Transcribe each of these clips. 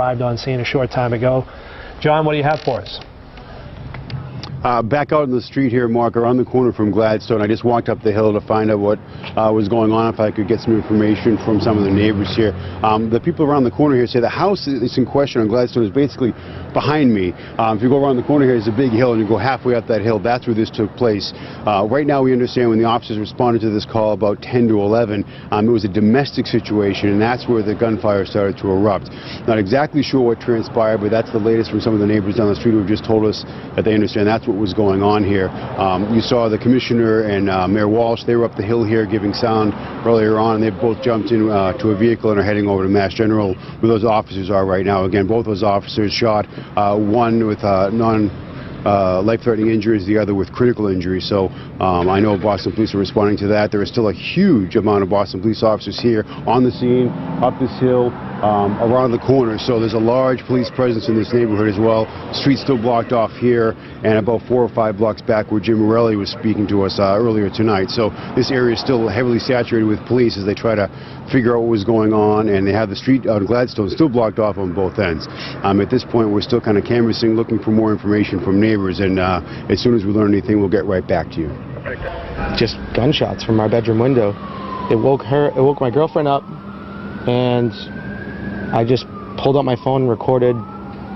arrived on scene a short time ago. John, what do you have for us? Back out in the street here, Mark, around the corner from Gladstone. I just walked up the hill to find out what was going on, if I could get some information from some of the neighbors here. The people around the corner here say the house that's in question on Gladstone is basically behind me. If you go around the corner here, there's a big hill, and you go halfway up that hill, that's where this took place. Right now, we understand when the officers responded to this call about 10 to 11, it was a domestic situation, and that's where the gunfire started to erupt. Not exactly sure what transpired, but that's the latest from some of the neighbors down the street who have just told us that they understand that's what was going on here. You saw the commissioner and Mayor Walsh. They were up the hill here giving sound earlier on, and they both jumped in to a vehicle and are heading over to Mass General, where those officers are right now. Again, both those officers shot, one with life-threatening injuries, the other with critical injuries. So I know Boston Police are responding to that. There is still a huge amount of Boston Police officers here on the scene, up this hill, around the corner. So there's a large police presence in this neighborhood as well. The street's still blocked off here and about 4 or 5 blocks back where Jim Morelli was speaking to us earlier tonight. So this area is still heavily saturated with police as they try to figure out what was going on, and they have the street on Gladstone still blocked off on both ends. At this point, we're still kind of canvassing, looking for more information from neighbors, and as soon as we learn anything, we'll get right back to you. Just gunshots from our bedroom window. It woke my girlfriend up, and I just pulled out my phone and recorded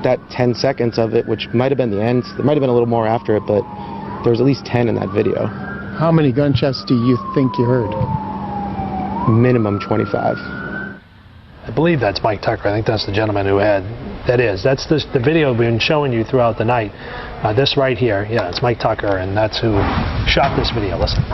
that 10 seconds of it, which might have been the end. There might have been a little more after it, but there was at least 10 in that video. How many gunshots do you think you heard? Minimum 25. I believe that's Mike Tucker. I think that's the gentleman who had. That's the video we've been showing you throughout the night. This right here, yeah, it's Mike Tucker, and that's who shot this video. Listen.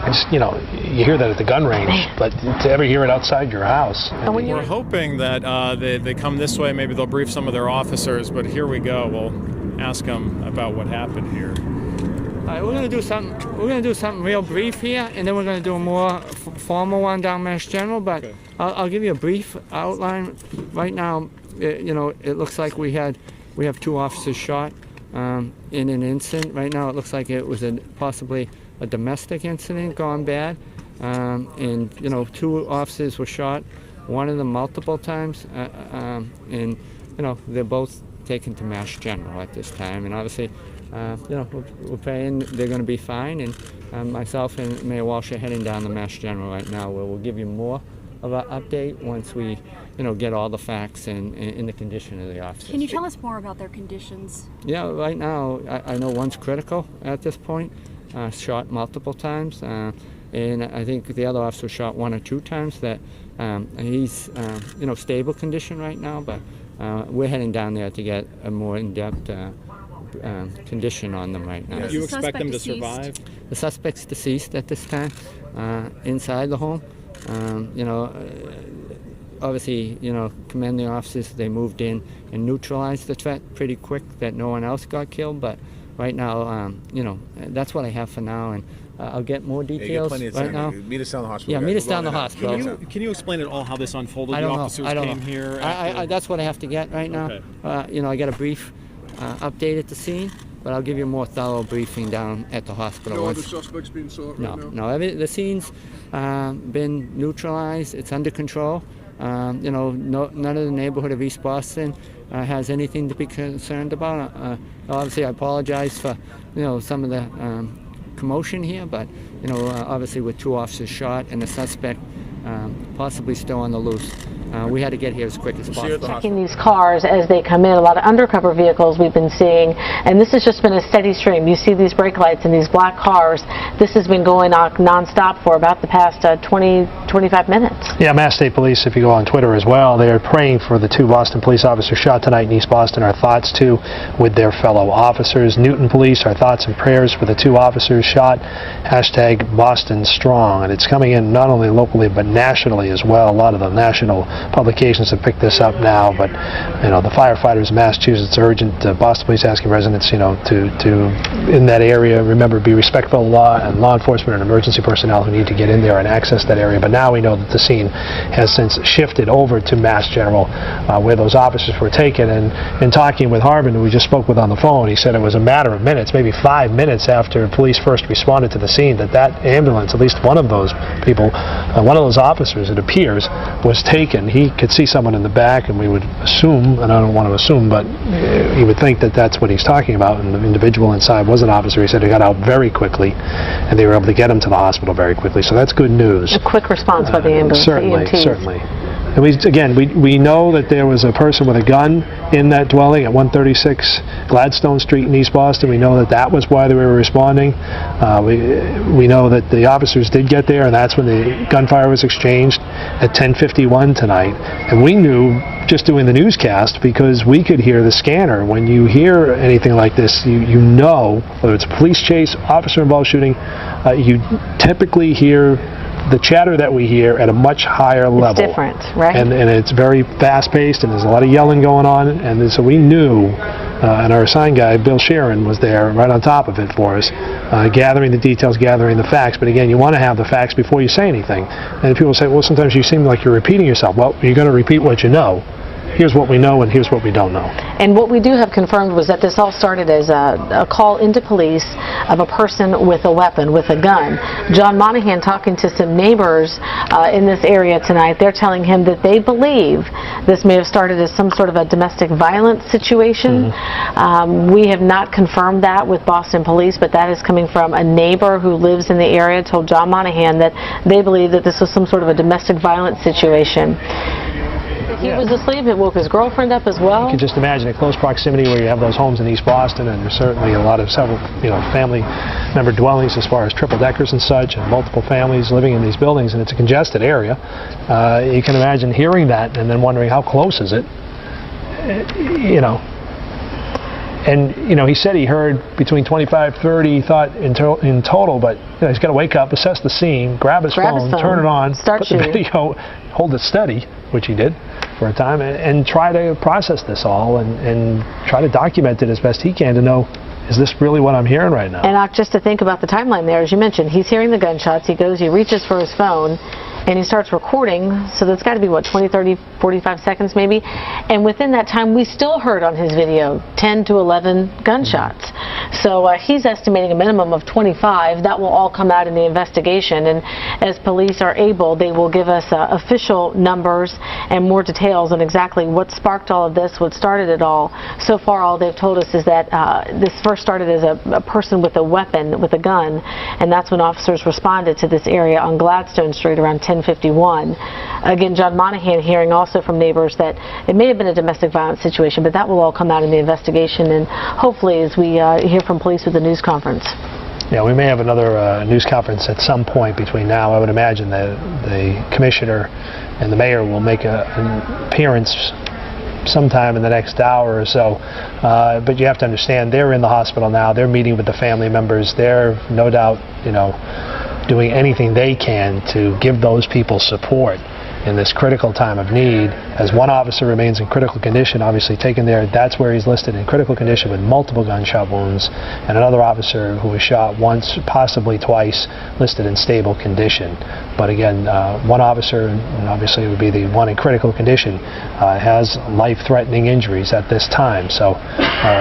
It's, you know, you hear that at the gun range, but to ever hear it outside your house. We're hoping that they come this way. Maybe they'll brief some of their officers, but here we go. We'll ask them about what happened here. All right, we're gonna do something real brief here, and then we're gonna do a more formal one down Mass General. But okay. I'll give you a brief outline. Right now, it looks like we have 2 officers shot in an incident. Right now, it looks like it was possibly a domestic incident gone bad, and 2 officers were shot. One of them multiple times, and they're both taken to Mass General at this time. And obviously, we're praying they're going to be fine, and myself and Mayor Walsh are heading down to Mass General right now, where we'll give you more of an update once we, get all the facts and the condition of the officers. Can you tell us more about their conditions? Yeah, right now, I know one's critical at this point, shot multiple times, and I think the other officer shot 1 or 2 times. That he's, stable condition right now, but we're heading down there to get a more in-depth condition on them right now. Do you expect them to survive? The suspect's deceased at this time, inside the home. Obviously, commend the officers. They moved in and neutralized the threat pretty quick, that no one else got killed. But right now, that's what I have for now, and I'll get more details right now. Meet us down the hospital. Yeah, meet us down the hospital. Can you explain at all how this unfolded? I don't the know. officers I don't came know. Here. That's what I have to get right now. Okay. I got a brief update at the scene, but I'll give you a more thorough briefing down at the hospital. No other suspects being sought right now? No. The scene's been neutralized. It's under control. None of the neighborhood of East Boston has anything to be concerned about. Obviously, I apologize for some of the commotion here, but obviously with 2 officers shot and the suspect possibly still on the loose. We had to get here as quick as possible. Checking these cars as they come in, a lot of undercover vehicles we've been seeing, and this has just been a steady stream. You see these brake lights and these black cars. This has been going on nonstop for about the past 20-25 minutes. Yeah, Mass State Police, if you go on Twitter as well, they are praying for the 2 Boston police officers shot tonight in East Boston. Our thoughts, too, with their fellow officers. Newton Police, our thoughts and prayers for the 2 officers shot. # Boston Strong. And it's coming in not only locally, but nationally as well. A lot of the national publications have picked this up now, but the firefighters in Massachusetts urgent Boston Police asking residents, to in that area, remember, be respectful of law and law enforcement and emergency personnel who need to get in there and access that area. But now we know that the scene has since shifted over to Mass General, where those officers were taken. And in talking with Harbin, who we just spoke with on the phone, he said it was a matter of minutes, maybe 5 minutes after police first responded to the scene, that ambulance, at least one of those people, one of those officers, it appears, was taken. He could see someone in the back, and we would assume, and I don't want to assume, but he would think that that's what he's talking about, and the individual inside was an officer. He said he got out very quickly, and they were able to get him to the hospital very quickly, so that's good news. A quick response by the ambulance. Certainly, EMTs. certainly. And we know that there was a person with a gun in that dwelling at 136 Gladstone Street in East Boston. We know that was why they were responding. We know that the officers did get there, and that's when the gunfire was exchanged at 10:51 tonight. And we knew, just doing the newscast, because we could hear the scanner. When you hear anything like this, you know, whether it's a police chase, officer-involved shooting, you typically hear the chatter that we hear at a much higher level. It's different, right? And it's very fast-paced, and there's a lot of yelling going on, and so we knew, and our assigned guy, Bill Sharon, was there right on top of it for us, gathering the details, gathering the facts. But again, you want to have the facts before you say anything. And people say, well, sometimes you seem like you're repeating yourself. Well, you're going to repeat what you know. Here's what we know, and here's what we don't know. And what we do have confirmed was that this all started as a call into police of a person with a weapon, with a gun. John Monahan, talking to some neighbors in this area tonight, they're telling him that they believe this may have started as some sort of a domestic violence situation. We have not confirmed that with Boston Police, but that is coming from a neighbor who lives in the area, told John Monahan that they believe that this was some sort of a domestic violence situation. He was asleep. It woke his girlfriend up as well. You can just imagine in close proximity where you have those homes in East Boston, and there's certainly a lot of several, family member dwellings as far as triple-deckers and such, and multiple families living in these buildings, and it's a congested area. You can imagine hearing that and then wondering how close is it, And, he said he heard between 25, 30, he thought in total, but he's got to wake up, assess the scene, grab his phone, turn it on, put the video, hold it steady, which he did for a time, and try to process this all and try to document it as best he can to know, is this really what I'm hearing right now? And just to think about the timeline there, as you mentioned, he's hearing the gunshots, he reaches for his phone, and he starts recording, so that's got to be, what, 20, 30, 45 seconds maybe? And within that time, we still heard on his video 10 to 11 gunshots. So he's estimating a minimum of 25. That will all come out in the investigation, and as police are able, they will give us official numbers and more details on exactly what sparked all of this, what started it all. So far, all they've told us is that this first started as a person with a weapon, with a gun, and that's when officers responded to this area on Gladstone Street around 10:51. Again, John Monahan hearing also from neighbors that it may have been a domestic violence situation, but that will all come out in the investigation, and hopefully as we hear from police with the news conference. Yeah, we may have another news conference at some point between now. I would imagine that the commissioner and the mayor will make an appearance sometime in the next hour or so. But you have to understand, they're in the hospital now. They're meeting with the family members. They're no doubt, doing anything they can to give those people support in this critical time of need. As one officer remains in critical condition, obviously taken there, that's where he's listed, in critical condition with multiple gunshot wounds, and another officer who was shot once, possibly twice, listed in stable condition. But again, one officer, and obviously it would be the one in critical condition, has life-threatening injuries at this time. So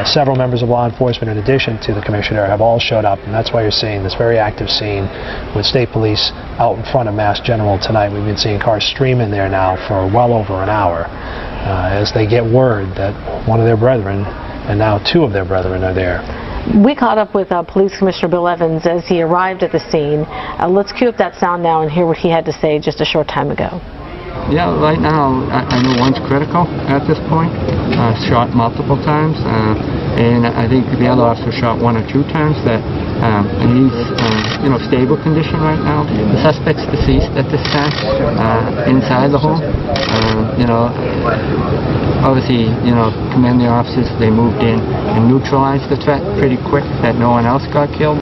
several members of law enforcement, in addition to the commissioner, have all showed up, and that's why you're seeing this very active scene with state police out in front of Mass General tonight. We've been seeing cars stream in there now for well over an hour as they get word that one of their brethren, and now two of their brethren, are there. We caught up with Police Commissioner Bill Evans as he arrived at the scene. Let's cue up that sound now and hear what he had to say just a short time ago. Yeah, right now I know one's critical at this point, shot multiple times, and I think the other officer shot 1 or 2 times. And he's stable condition right now. The suspect's deceased at this time, inside the home. Obviously, commend the officers. They moved in and neutralized the threat pretty quick, that no one else got killed.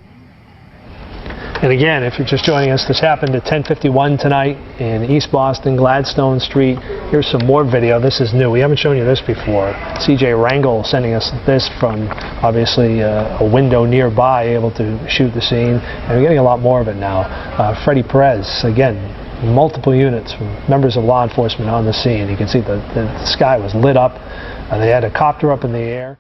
And again, if you're just joining us, this happened at 10:51 tonight in East Boston, Gladstone Street. Here's some more video. This is new. We haven't shown you this before. CJ Rangel sending us this from, obviously, a window nearby, able to shoot the scene. And we're getting a lot more of it now. Freddie Perez, again, multiple units from members of law enforcement on the scene. You can see the sky was lit up. They had a copter up in the air.